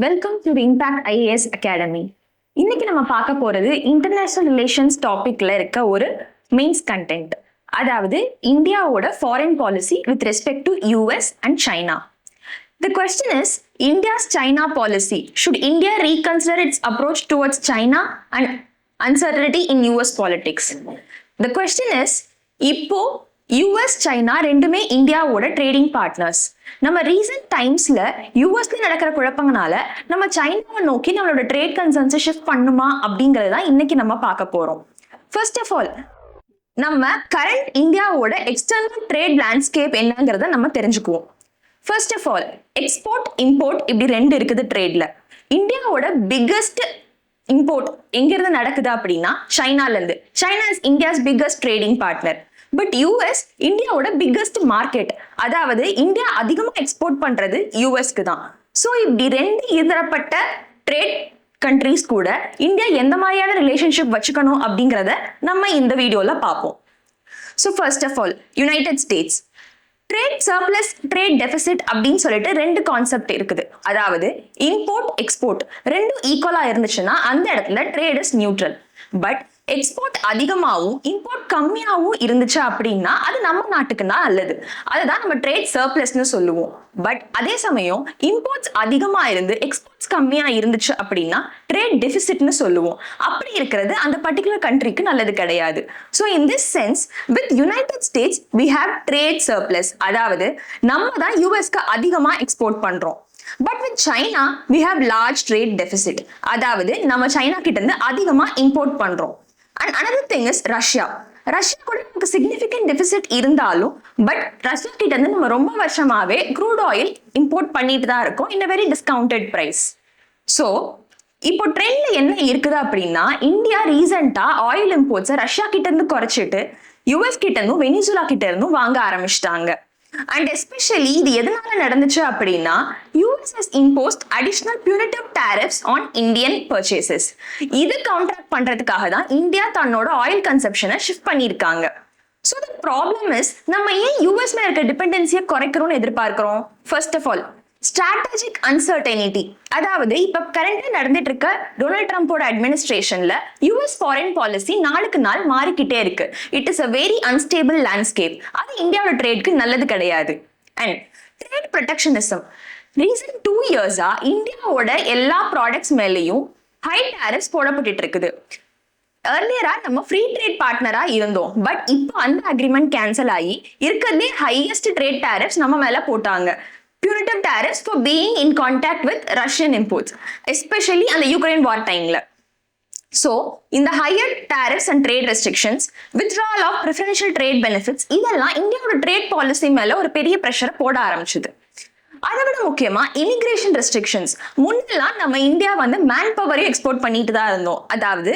Welcome to impact IAS academy. இன்னைக்கு நம்ம பார்க்க போறது இன்டர்நேஷனல் ரிலேஷன்ஸ் டாபிக்ல இருக்க ஒரு மெயின்ஸ் கண்டென்ட், அதாவது இந்தியாவோட foreign policy with respect to US and China. The question is, India's China policy. Should India reconsider its approach towards China and uncertainty in US politics? The question is, இப்போ US China ரெண்டுமே இந்தியாவோட trading partners. நம்ம recent டைம்ஸ்ல யூஎஸ்ல நடக்கிற குழப்பங்கனால நம்ம சைனாவை நோக்கி நம்மளோட ட்ரேட் கன்சர்ன்ஸை ஷிஃப்ட் பண்ணுமா அப்படிங்கறத இன்னைக்கு நம்ம பார்க்க போறோம். ஃபர்ஸ்ட் ஆஃப் ஆல், நம்ம கரண்ட் இந்தியாவோட எக்ஸ்டர்னல் ட்ரேட் லேண்ட்ஸ்கேப் என்னங்கிறத நம்ம தெரிஞ்சுக்குவோம். First of all, export import இப்படி ரெண்டு இருக்குது ட்ரேட்ல. இந்தியாவோட பிக்கஸ்ட் இம்போர்ட் எங்கிருந்து நடக்குது அப்படின்னா சைனால இருந்து. China is India's biggest trading partner. But US இந்தியாவோட பிக்கஸ்ட் மார்க்கெட், அதாவது இந்தியா அதிகமா எக்ஸ்போர்ட் பண்றது யூஎஸ்க்கு தான். ஸோ இப்படி ரெண்டு இதரப்பட்ட ட்ரேட் கண்ட்ரீஸ் கூட இந்தியா எந்த மாதிரியான ரிலேஷன்ஷிப் வச்சுக்கணும் அப்படிங்கிறத நம்ம இந்த வீடியோல பார்ப்போம். So first of all, United States trade surplus, trade deficit அப்படின்னு சொல்லிட்டு ரெண்டு கான்செப்ட் இருக்குது. அதாவது இம்போர்ட் எக்ஸ்போர்ட் ரெண்டும் ஈக்குவலா இருந்துச்சுன்னா அந்த இடத்துல trade is neutral. But export அதிகமாகவும் இம்போர்ட் கம்மியாகவும் இருந்துச்சு அப்படின்னா அது நம்ம நாட்டுக்கு தான் நல்லது. அதுதான் நம்ம ட்ரேட் சர்ப்ளஸ்ன்னு சொல்லுவோம். பட் அதே சமயம் இம்போர்ட்ஸ் அதிகமா இருந்து எக்ஸ்போர்ட்ஸ் கம்மியா இருந்துச்சு அப்படின்னா ட்ரேட் டெபிசிட்னு சொல்லுவோம். அப்படி இருக்கிறது அந்த பர்டிகுலர் கண்ட்ரிக்கு நல்லது கிடையாது. So in this sense with United States we have trade surplus, அதாவது நம்ம தான் யூஎஸ்க்கு அதிகமா எக்ஸ்போர்ட் பண்றோம். But with China we have large trade deficit, அதாவது நம்ம சைனா கிட்ட இருந்து அதிகமா இம்போர்ட் பண்றோம். And another thing is Russia. Russia கூட நமக்கு சிக்னிஃபிகன்ட் டெபிசிட் இருந்தாலும் பட் ரஷ்யா கிட்ட இருந்து நம்ம ரொம்ப வருஷமாவே க்ரூட் ஆயில் இம்போர்ட் பண்ணிட்டு தான் இருக்கோம் in a very discounted price. So இப்போ ட்ரெண்ட்ல என்ன இருக்குது அப்படின்னா, இந்தியா ரீசெண்டா ஆயில் இம்போர்ட்ஸை ரஷ்யா கிட்ட இருந்து குறைச்சிட்டு யூஎஸ் கிட்ட இருந்தும் வெனிசுலா கிட்ட இருந்தும் வாங்க ஆரம்பிச்சிட்டாங்க. அண்ட் எஸ்பெஷலி இது எதனால நடந்துச்சு அப்படின்னா, US has imposed additional punitive tariffs on Indian purchases. இது கவுண்டராக்ட் பண்றதுக்காக தான் இந்தியா தன்னோட ஆயில் கன்சப்ஷனை ஷிஃப்ட் பண்ணியிருக்காங்க. ஸோ த ப்ராப்ளம் இஸ், நம்ம ஏன் யூஎஸ் மேல இருக்க டிபெண்டன்சியை குறைக்கிறோம்னு எதிர்பார்க்கிறோம்? ஃபர்ஸ்ட் ஆஃப் ஆல், ஸ்ட்ராட்டஜிக் அன்சர்டனிட்டி. அதாவது இப்ப கரண்டா நடந்துட்டு இருக்க டொனால்ட் ட்ரம்போட அட்மினிஸ்ட்ரேஷன்ல யூஎஸ் ஃபாரின் பாலிசி நாளுக்கு நாள் மாறிக்கிட்டே இருக்கு. It is a very unstable landscape. அது இந்தியாவோட ட்ரேட்க்கு நல்லது கிடையாது. And trade protectionism. ரீசன்ட் 2 இயர்ஸா இந்தியாவோட எல்லா ப்ராடக்ட்ஸ் மேலேயும் ஹை டாரிஃப்ஸ் போடப்பட்டு இருக்குது. ஏர்லியரா நம்ம ஃப்ரீ ட்ரேட் பார்ட்னரா இருந்தோம். பட் இப்போ அந்த அக்ரிமெண்ட் கேன்சல் ஆகி இருக்கிறதே ஹையஸ்ட் ட்ரேட் டாரிஃப்ஸ் நம்ம மேல போட்டாங்க. Punitive tariffs for being in contact with Russian imports, especially on the Ukraine war time. So, in the higher tariffs and trade restrictions, withdrawal of preferential trade benefits, இதெல்லாம் இந்தியாவோட trade policy மேல ஒரு பெரிய ப்ரெஷரை போட ஆரம்பிச்சது. அதை விட முக்கியமா இமிகிரேஷன் ரெஸ்ட்ரிக்ஷன்ஸ். முன்னெல்லாம் நம்ம இந்தியா மேன் பவரையும் எக்ஸ்போர்ட் பண்ணிட்டு தான் இருந்தோம். அதாவது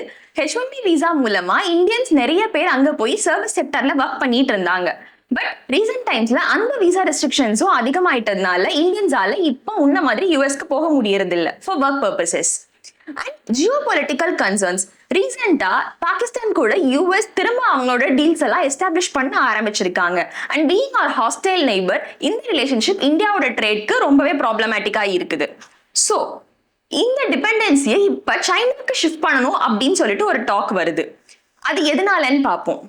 H1B விசா மூலமா இந்தியன்ஸ் நிறைய பேர் அங்க போய் சர்வீஸ் செக்டர்ல ஒர்க் பண்ணிட்டு இருந்தாங்க. பட் ரீசெண்ட் டைம்ஸ்ல அந்த விசா ரெஸ்ட்ரிக்ஷன்ஸும் அதிகமாயிட்டதுனால இந்தியன்ஸால இப்போ உன்ன மாதிரி யூஎஸ்க்கு போக முடியறது இல்லை for work purposes. And Jio political concerns. ரீசெண்டா பாகிஸ்தான் கூட யூஎஸ் திரும்ப அவங்களோட டீல்ஸ் எல்லாம் எஸ்டாப்ளிஷ் பண்ண ஆரம்பிச்சிருக்காங்க. And being our hostile neighbour, இந்த ரிலேஷன்ஷிப் இந்தியாவோட ட்ரேட்க்கு ரொம்பவே ப்ராப்ளமேட்டிக்கா இருக்குது. ஸோ இந்த டிபெண்டன்சியை இப்ப சைனாக்கு ஷிஃப்ட் பண்ணணும் அப்படின்னு சொல்லிட்டு ஒரு டாக் வருது. அது எதனாலன்னு பார்ப்போம்.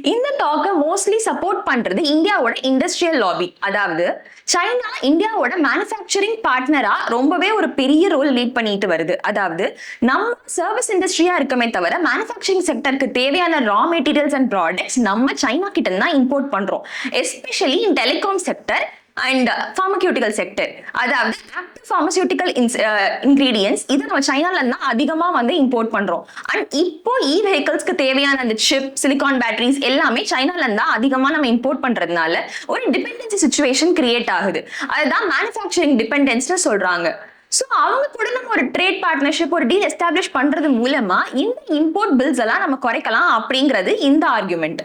இந்த டாக்கை மோஸ்ட்லி சப்போர்ட் பண்றது இந்தியாவோட இண்டஸ்ட்ரியல் லாபி. அதாவது சைனா இந்தியாவோட மேனுஃபேக்சரிங் பார்ட்னரா ரொம்பவே ஒரு பெரிய ரோல் லீட் பண்ணிட்டு வருது. அதாவது நம்ம சர்வீஸ் இண்டஸ்ட்ரியா இருக்கமே தவிர மேனுஃபேக்சரிங் செக்டருக்கு தேவையான ரா மெட்டீரியல்ஸ் அண்ட் ப்ராடக்ட்ஸ் நம்ம சைனா கிட்ட தான் இம்போர்ட் பண்றோம். Especially in telecom sector and pharmaceutical sector. அதாவது ஆக்டிவ் பார்மசியூட்டிக்கல் இன்கிரீடியன்ஸ் இது நம்ம சைனால தான் அதிகமா இம்போர்ட் பண்றோம். அண்ட் இப்போ வெஹிக்கிள்ஸ்க்கு தேவையான அந்த சிப், சிலிகான் பேட்டரிஸ் எல்லாமே சைனால தான் அதிகமா நம்ம இம்போர்ட் பண்றதுனால ஒரு டிபெண்டன்சி சிச்சுவேஷன் கிரியேட் ஆகுது. அதுதான் மேனுஃபேக்சரிங் டிபெண்டன்ஸ்னு சொல்றாங்க. ஸோ அவங்க கூட நம்ம ஒரு ட்ரேட் பார்ட்னர்ஷிப், ஒரு டீல் எஸ்டாப்ளிஷ் பண்றது மூலமா இந்த இம்போர்ட் பில்ஸ் எல்லாம் நம்ம குறைக்கலாம் அப்படிங்கிறது இந்த ஆர்குமெண்ட்.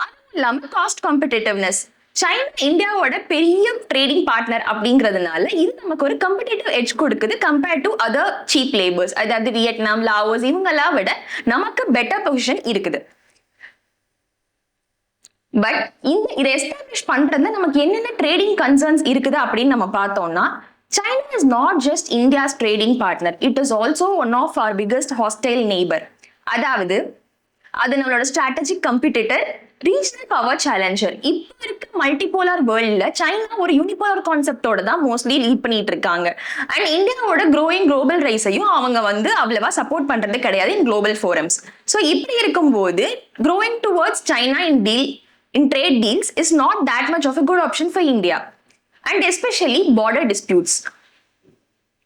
அதுவும் இல்லாம காஸ்ட் காம்படிட்டிவ்னஸ். சைனா இந்தியாவோட பெரிய ட்ரேடிங் பார்ட்னர் அப்படிங்கிறதுனால இது நமக்கு ஒரு கம்படிட்டிவ் எட்ஜ் கொடுக்குது compared to other cheap labours. அதாவது வியட்நாம், லாவோஸ் இவங்கெல்லாம் விட நமக்கு பெட்டர் பொசிஷன் இருக்குது. பட் இதை எஸ்டாப்ளிஷ் பண்றது நமக்கு என்னென்ன ட்ரேடிங் கன்சர்ன்ஸ் இருக்குது அப்படின்னு நம்ம பார்த்தோம்னா, China is not just India's trading partner, it is also one of our biggest hostile neighbor. அதாவது அது நம்மளோட ஸ்ட்ராட்டஜிக் கம்பெடிட்டர், ரீஜனல் பவர் சேலஞ்சர். இப்போ இருக்க மல்டிபோலார் வேர்ல்ட்ல சைனா ஒரு யூனிபோலார் கான்செப்டோட தான் மோஸ்ட்லி லீட் பண்ணிட்டு இருக்காங்க. அண்ட் இந்தியாவோட க்ரோயிங் குளோபல் ரைஸையும் அவங்க அவ்வளவா சப்போர்ட் பண்றது கிடையாது இன் குளோபல் ஃபோரம்ஸ். ஸோ இப்படி இருக்கும்போது growing towards China in trade deals is not that much of a good option for India, and especially border disputes.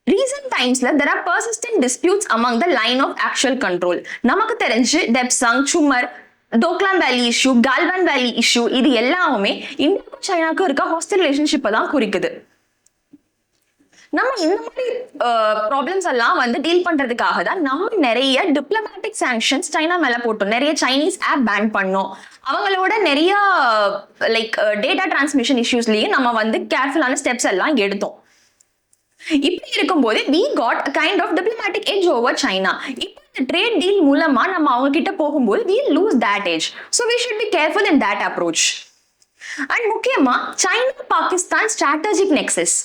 Recent times there are persistent disputes among the line of actual control. நமக்கு தெரிஞ்சு டெப்சாங், சுமர், டோக்லாம் வேலி issue, Galwan வேலி issue, இது எல்லாமே இந்தியாவுக்கும் சைனாவுக்கும் இருக்க hostel ரிலேஷன்ஷிப்பை தான் குறிக்குது. நம்ம இந்த மாதிரி ப்ராப்ளம்ஸ் எல்லாம் டீல் பண்றதுக்காக தான் நம்ம நிறைய டிப்ளமேட்டிக் சாங்ஷன்ஸ் சைனா மேல போட்டோம். நிறைய சைனீஸ் ஆப் பேன் பண்ணோம். அவங்களோட நிறைய டேட்டா டிரான்ஸ்மிஷன் இஷ்யூஸ்லயும் நம்ம கேர்ஃபுல்லான ஸ்டெப்ஸ் எல்லாம் எடுத்தோம். இப்படி இருக்கும்போது we got a kind of diplomatic edge over China. இப்போ இந்த ட்ரேட் டீல் மூலமா நம்ம அவங்க கிட்ட போகும்போது we lose that edge. So we should be careful in that approach. And முக்கியமா சைனா பாகிஸ்தான் ஸ்ட்ராட்டஜிக் நெக்ஸஸ்,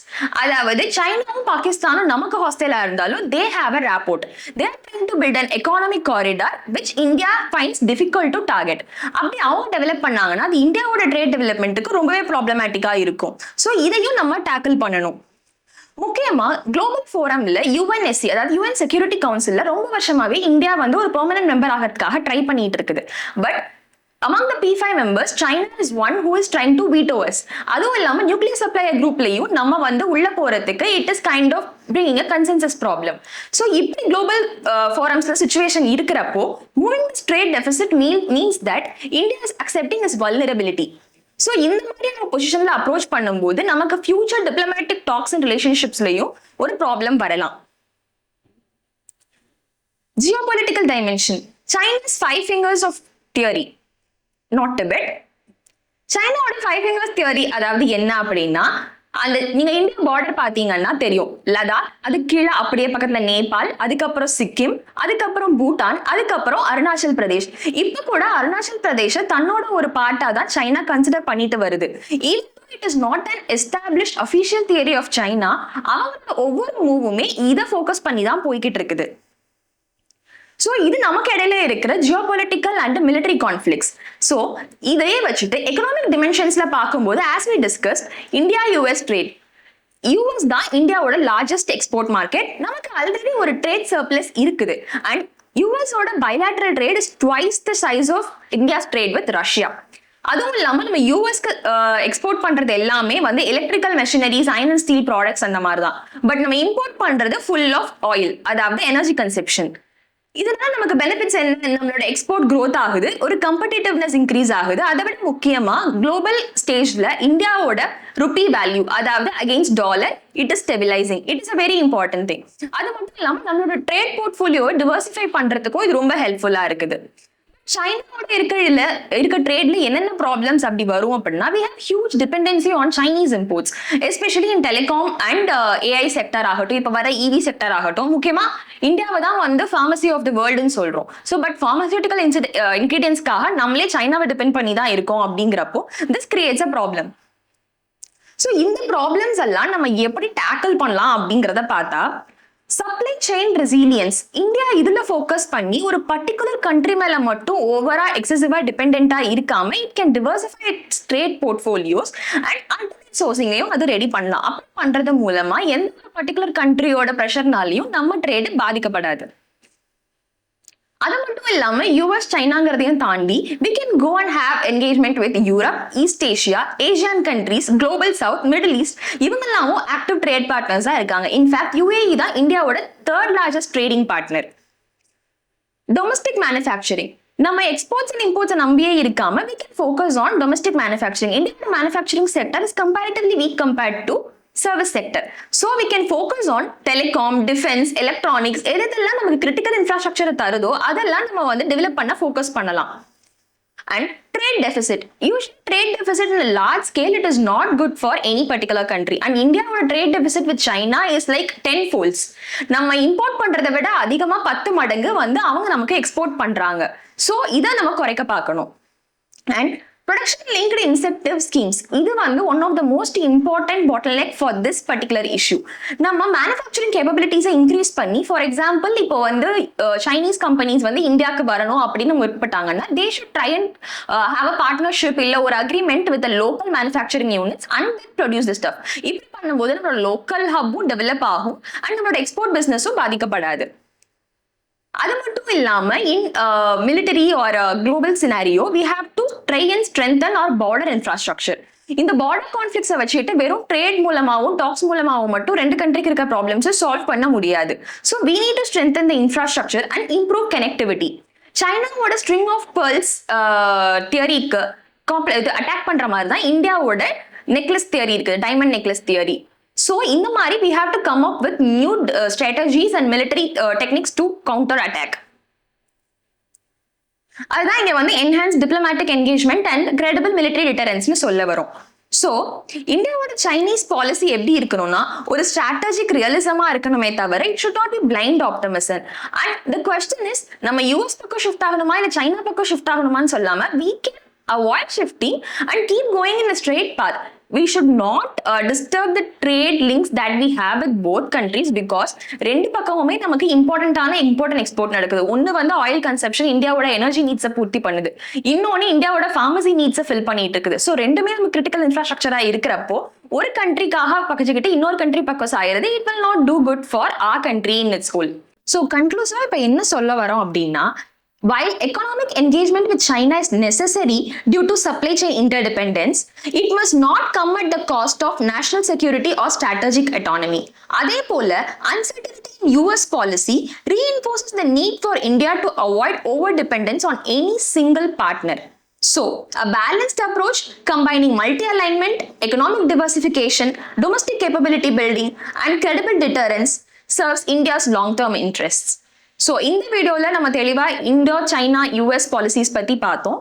அதாவது சைனாவும் பாகிஸ்தானும் நமக்கு ஹாஸ்டலா இருந்தாலும் they have a rapport. They are trying to build an economic corridor which India finds difficult to target. அப்படி அவங்க develop பண்ணாங்கன்னா அது இந்தியாவோட ட்ரேட் டெவலப்மெண்ட்டுக்கு ரொம்பவே ப்ராப்ளமேட்டிக்கா இருக்கும். ஸோ இதையும் நம்ம டேக்கிள் பண்ணணும். முக்கியமா குளோபல் ஃபோரம்ல UNSC, அதாவது UN செக்யூரிட்டி கவுன்சில்ல ரொம்ப வருஷமாவே இந்தியா ஒரு பெர்மனன்ட் மெம்பர் ஆகிறதுக்காக ட்ரை பண்ணிட்டு இருக்குது. But among the P5 members, China is one who is trying to veto us. அதுவும் இல்லாம நியூக்ளியர் சப்ளையர் குரூப்லயும் நம்ம உள்ள போறதுக்கு it is kind of bringing a consensus problem. So இப்படி குளோபல் ஃபோரம்ஸ்ல சிச்சுவேஷன் இருக்கிறப்போ moving this trade deficit means that India is accepting its vulnerability. So இந்த மாதிரியான பொசிஷன்ல அப்ரோச் பண்ணும்போது நமக்கு ஃபியூச்சர் டிப்ளமேட்டிக் டாக்ஸ் அண்ட் ரிலேஷன்ஷிப்ஸ்லயும் ஒரு ப்ராப்ளம் வரலாம். Geopolitical dimension. China's 5 fingers of theory, not a bit. சைனாவோட 5 fingers theory அதாவது என்ன அப்படின்னா, நீங்க இந்தியா பார்டர் பாத்தீங்கன்னா தெரியும், லடாக், அது கீழே அப்படியே பக்கத்துல நேபாள், அதுக்கப்புறம் சிக்கிம், அதுக்கப்புறம் பூட்டான், அதுக்கப்புறம் அருணாச்சல் பிரதேஷ். இப்ப கூட அருணாச்சல் பிரதேஷ் தன்னோட ஒரு பார்ட்டா தான் சைனா கன்சிடர் பண்ணிட்டு வருது. It is not an established official theory of China. அவங்களோட ஒவ்வொரு மூவுமே இதை ஃபோக்கஸ் பண்ணி தான் போய்கிட்டு இருக்குது. ஸோ இது நமக்கு இடையில இருக்கிற geopolitical and military conflicts. So இதையே வச்சுட்டு எக்கனாமிக் டிமென்ஷன்ஸ்ல பார்க்கும்போது as we discuss India US trade, US தான் இந்தியாவோட லார்ஜஸ்ட் எக்ஸ்போர்ட் மார்க்கெட். நமக்கு ஆல்ரெடி ஒரு ட்ரேட் சர்ப்ளஸ் இருக்குது. அண்ட் US ஓட bilateral trade is twice the size of India's trade with Russia. அதுவும் இல்லாமல் நம்ம யூஎஸ்க்கு எக்ஸ்போர்ட் பண்றது எல்லாமே electrical machineries, iron and steel products அந்த மாதிரி தான். பட் நம்ம இம்போர்ட் பண்றது ஃபுல் ஆஃப் ஆயில், அதாவது எனர்ஜி கன்செப்ஷன். இதனால நமக்கு பெனிஃபிட்ஸ் என்ன? நம்மளோட எக்ஸ்போர்ட் க்ரோத் ஆகுது, ஒரு கம்படிட்டிவ்னஸ் இன்க்ரீஸ் ஆகுது. அதை விட முக்கியமா குளோபல் ஸ்டேஜ்ல இந்தியாவோட ருபி வேல்யூ, அதாவது against dollar, it is stabilising. It is a very important thing. அது மட்டும் இல்லாமல் நம்மளோட ட்ரேட் போர்ட்ஃபோலியோவை டிவர்சிஃபை பண்றதுக்கும் இது ரொம்ப ஹெல்ப்ஃபுல்லா இருக்குது. சைனாவோட இருக்க ட்ரேட்ல என்னென்ன ப்ராப்ளம்ஸ் அப்படி வரும் அப்படின்னா, we have huge dependency on Chinese imports, especially in telecom and AI sector ஆகட்டும், இப்போ வர EV செக்டர் ஆகட்டும். முக்கியமா இந்தியாவை தான் ஃபார்மசி ஆஃப் தி வேர்ல்டுன்னு சொல்றோம். ஸோ பட் ஃபார்மசியூட்டிக்கல் இன்கிரீடியன்ஸ்க்காக நம்மளே சைனாவை டிபெண்ட் பண்ணி தான் இருக்கோம். அப்படிங்கிறப்போ this creates a problem. So இந்த ப்ராப்ளம்ஸ் எல்லாம் நம்ம எப்படி டேக்கிள் பண்ணலாம் அப்படிங்கிறத பார்த்தா, சப்ளை செயின் ரெசிலியன்ஸ். இந்தியா இதுல ஃபோக்கஸ் பண்ணி ஒரு பர்டிகுலர் கண்ட்ரி மேல மட்டும் ஓவரா எக்ஸசிவா டிபெண்டா இருக்காம it can diversify its trade portfolios and alternate சோர்சிங்கையும் அது ரெடி பண்ணலாம். அப்படி பண்றது மூலமா எந்த ஒரு பர்டிகுலர் கண்ட்ரியோட ப்ரெஷர்னாலையும் நம்ம ட்ரேடு பாதிக்கப்படாது. அது மட்டும் இல்லாம US சைனாங்கிறதையும் தாண்டி we can go and have engagement with Europe, East Asia, Asian countries, Global South, Middle East. இவங்கெல்லாம் ஆக்டிவ் ட்ரேட் பார்ட்னர்ஸா இருக்காங்க. இன்ஃபேக்ட் UAE தான் இந்தியாவோட 3rd largest trading partner. Domestic manufacturing. நம்ம எக்ஸ்போர்ட்ஸ் அண்ட் இம்போர்ட்ஸ் நம்பியே இருக்காம we can focus on domestic manufacturing. Indian manufacturing sector is comparatively weak compared to service sector. So we can focus on telecom, defense, electronics. எதெல்லாம் நமக்கு critical இன்ஃப்ராஸ்ட்ரக்சரை தருதோ அதெல்லாம் நம்ம develop பண்ண focus பண்ணலாம். And trade deficit. Usually trade deficit in a large scale, it is not good for any particular country. And Indiaவோட trade deficit with China is like 10 folds. நம்ம import பண்றதை விட அதிகமா 10 மடங்கு அவங்க நமக்கு எக்ஸ்போர்ட் பண்றாங்க. ஸோ இதை நம்ம குறைக்க பார்க்கணும். And production linked incentive schemes இது வந்து one of the most important bottleneck for this particular issue. நம்ம மேனுஃபேக்சரிங் கேப்பபிலிட்டிஸை இன்க்ரீஸ் பண்ணி, ஃபார் எக்ஸாம்பிள் இப்போ வந்து சைனீஸ் கம்பெனிஸ் வந்து இந்தியாவுக்கு வரணும் அப்படின்னு முற்பட்டாங்கன்னா they should try and have a partnership இல்லை ஒரு agreement with local manufacturing units and then produce the stuff. இப்படி பண்ணும்போது நம்மளோட லோக்கல் ஹப்பும் டெவலப் ஆகும் அண்ட் நம்மளோட எக்ஸ்போர்ட் பிஸ்னஸும் பாதிக்கப்படாது. அது மட்டும் இல்லாம in military or global scenario we have to try and strengthen our border infrastructure. இந்த பார்டர் கான்ஃபிளிக்ஸை வச்சுட்டு வெறும் ட்ரேட் மூலமாகவும் டாக்ஸ் மூலமாகவும் மட்டும் ரெண்டு கண்ட்ரிக்கு இருக்க ப்ராப்ளம்ஸை சால்வ் பண்ண முடியாது. So we need to strengthen the infrastructure and improve connectivity. சைனாவோட ஸ்ட்ரிங் ஆஃப் பேர்ல்ஸ் தியரிக்கு அட்டாக் பண்ற மாதிரி தான் இந்தியாவோட நெக்லஸ் தியரி இருக்கு, டைமண்ட் நெக்லஸ் தியரி. So, இந்த மாதிரி we have to come up with new strategies and military techniques to counter attack. அதுதான் இங்க வந்து enhanced diplomatic engagement and credible military deterrence னு சொல்ல வரும். ஸோ இந்தியாவோட சைனீஸ் பாலிசி எப்படி இருக்கணும்னா ஒரு ஸ்ட்ராட்டஜிக் ரியலிசமா இருக்கணுமே தவிர it should not be blind optimism. And the question is நம்ம யூஎஸ் பக்கம் ஷிஃப்ட் ஆகணுமா இல்லை சைனா பக்கம் ஷிஃப்ட் ஆகணுமான்னு சொல்லாம we can avoid shifting and keep going in a straight path. We should not disturb the trade links that we have with both countries because ரெண்டு பக்கமுமே நமக்கு important export நடக்குது. ஒன்று வந்து ஆயில் கன்சப்ஷன் இந்தியாவோட energy நீட்ஸை பூர்த்தி பண்ணுது, இன்னொன்று இந்தியாவோட ஃபார்மசி நீட்ஸை ஃபில் பண்ணிட்டு இருக்குது. ஸோ ரெண்டுமே நம்ம கிரிட்டிக்கல் இன்ஃப்ராஸ்ட்ரக்சரா இருக்கிறப்போ ஒரு கண்ட்ரிக்காக பக்கச்சுக்கிட்டு இன்னொரு கண்ட்ரி பக்கம் சாயறது it will not do good for our country in its whole. So கன்க்ளூசிவா இப்போ என்ன சொல்ல வரோம் அப்படின்னா, while economic engagement with China is necessary due to supply chain interdependence, it must not come at the cost of national security or strategic autonomy. அதே போல uncertainty in US policy reinforces the need for India to avoid over-dependence on any single partner. So, a balanced approach combining multi-alignment, economic diversification, domestic capability building, and credible deterrence serves India's long-term interests. So இந்த வீடியோவில் நம்ம தெளிவாக இந்தோ China US policies பற்றி பார்த்தோம்.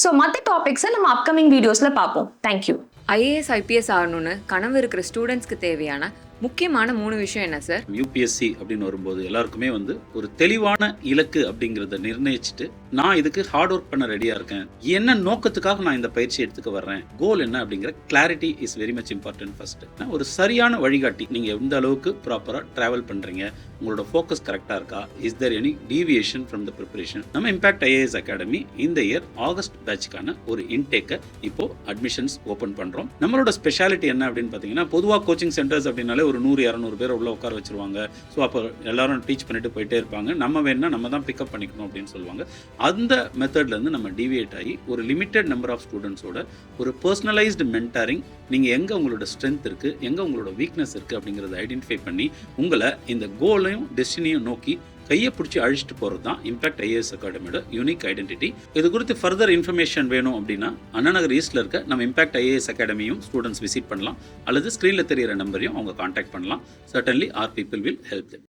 So மற்ற டாபிக்ஸை நம்ம upcoming வீடியோஸில் பார்ப்போம். தேங்க்யூ. ஐஏஎஸ் ஐபிஎஸ் ஆகணும்னு கனவு இருக்கிற ஸ்டூடெண்ட்ஸ்க்கு தேவையான முக்கியமான 3 விஷயம் என்ன சார்? யூபிஎஸ்சி அப்படின்னு வரும்போது எல்லாருக்குமே வந்து ஒரு தெளிவான இலக்கு அப்படிங்கிறத நிர்ணயிச்சுட்டு நான் இதுக்கு ஹார்ட் ஒர்க் பண்ண ரெடியா இருக்கேன், என்ன நோக்கத்துக்காக நான் இந்த பயிற்சி எடுத்துக்க வர்றேன், கோல் என்ன அப்படிங்கிற clarity is very much important. First ஒரு சரியான வழிகாட்டி, நீங்க எந்த அளவுக்கு ப்ராப்பரா டிராவல் பண்றீங்க, உங்களோட ஃபோக்கஸ் கரெக்டா இருக்கா, is there any deviation from the preparation. நம்ம இம்பாக்ட் ஐஏஎஸ் அகாடமி இந்த இயர் ஆகஸ்ட் பேட்ச்க்கான ஒரு இன்டேக்கை இப்போ அட்மிஷன்ஸ் ஓப்பன் பண்றோம். நம்மளோட ஸ்பெஷாலிட்டி என்ன அப்படின்னு பாத்தீங்கன்னா, பொதுவாக கோச்சிங் சென்டர்ஸ் அப்படின்னாலே ஒரு 100-200 பேர் உள்ள உட்கார வச்சிருவாங்க. ஸோ அப்போ எல்லாரும் டீச் பண்ணிட்டு போயிட்டே இருப்பாங்க, நம்ம வேணா நம்ம தான் பிக்கப் பண்ணிக்கணும் அப்படின்னு சொல்லுவாங்க. அந்த மெத்தட்ல இருந்து நம்ம டிவியேட் ஆகி ஒரு லிமிட்டட் நம்பர் ஆஃப் ஸ்டூடெண்ட்ஸோட ஒரு பர்சனலைஸ்டு மென்டாரிங், நீங்க எங்க உங்களோட ஸ்ட்ரென்த் இருக்கு, எங்க உங்களோட வீக்னஸ் இருக்கு அப்படிங்கறத ஐடென்டிஃபை பண்ணி உங்களை இந்த கோலையும் டெஸ்டினியும் நோக்கி கையை பிடிச்சி அழிச்சிட்டு போகிறது தான் இம்பாக்ட் ஐஏஎஸ் அகாடமியோட யூனிக் ஐடென்டிட்டி. இது குறித்து ஃபர்தர் இன்ஃபர்மேஷன் வேணும் அப்படின்னா அண்ணா நகர் ஈஸ்ட்ல இருக்க நம்ம இம்பாக்ட் ஐஏஎஸ் அகாடமியும் ஸ்டூடெண்ட்ஸ் விசிட் பண்ணலாம், அல்லது ஸ்க்ரீனில் தெரியிற நம்பரையும் அவங்க கான்டாக்ட் பண்ணலாம். Certainly our people will help them.